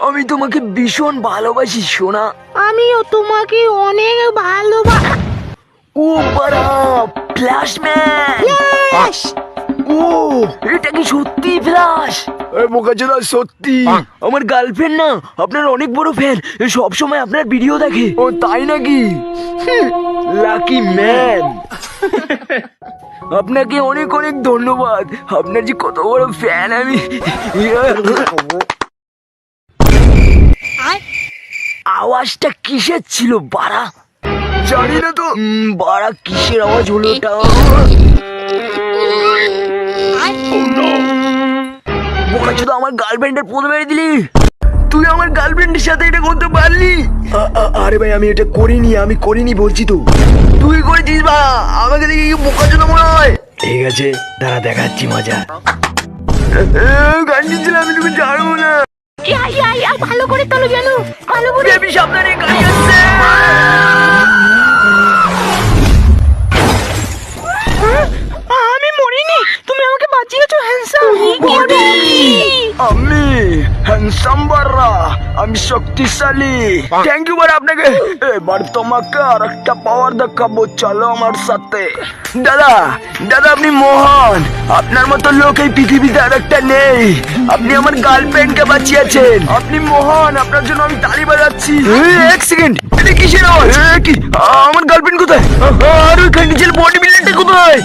আমি তোমাকে ভীষণ ভালোবাসি সোনা। আমিও তোমাকে অনেক ভালোবাসি। ও বাড়া, ফ্ল্যাশম্যান। ফ্ল্যাশ! ও, এটা কি সত্যি ফ্ল্যাশ? বোকাচোদা, সত্যি। আমার গার্লফ্রেন্ড না আপনার অনেক বড় ফ্যান, সব সময় আপনার ভিডিও দেখে। ও তাই নাকি? Lucky man. আপনাকে অনেক অনেক ধন্যবাদ, আপনার যে কত বড় ফ্যান আমি। আওয়াজটা কিসের ছিল বাড়া? জানি না তো বাড়া, কিসের আওয়াজ হলো ওটা? বোকাচোদা, আমার গার্লফ্রেন্ডের পোদ মেরে দিলি। তুই আমার গার্লফ্রেন্ডের সাথে এটা করতে পারলি? আরে ভাই, আমি এটা করিনি বলছি তো। তুই করেছিস বা? আমাকে দেখে কি বোকাচোদা মনে হয়? ঠিক আছে, দাঁড়া দেখাচ্ছি মজা। গাড়ি ছিল, আমি তোকে ছাড়বো না। ভালো করে তোলো যেন, ভালো করে। বেবি সাবধানে, গাড়ি আসছে। আমি মরিনি, তুমি আমাকে বাঁচিয়েছো হ্যান্ডসাম। আমি হ্যান্ডসাম বাররা, আমি শক্তিশালী। থ্যাংক ইউ বার আপনাকে। এবার তোমাকে আর একটা পাওয়ার দেখাবো, চলো আমার সাথে। দাদা দাদা, আপনি মহান। আপনার মতো লোক এই পৃথিবীতে আর একটা নেই। আপনি আমার গার্লফ্রেন্ডকে বাঁচিয়েছেন। আপনি মহান, আপনার জন্য আমি তালি বাজাচ্ছি। এক সেকেন্ড, এটা কিসের আওয়াজ? কি আমার গার্লফ্রেন্ড কোথায়? আর ওই খান্ডি ছেলে বডি বিল্ডারটা কোথায়?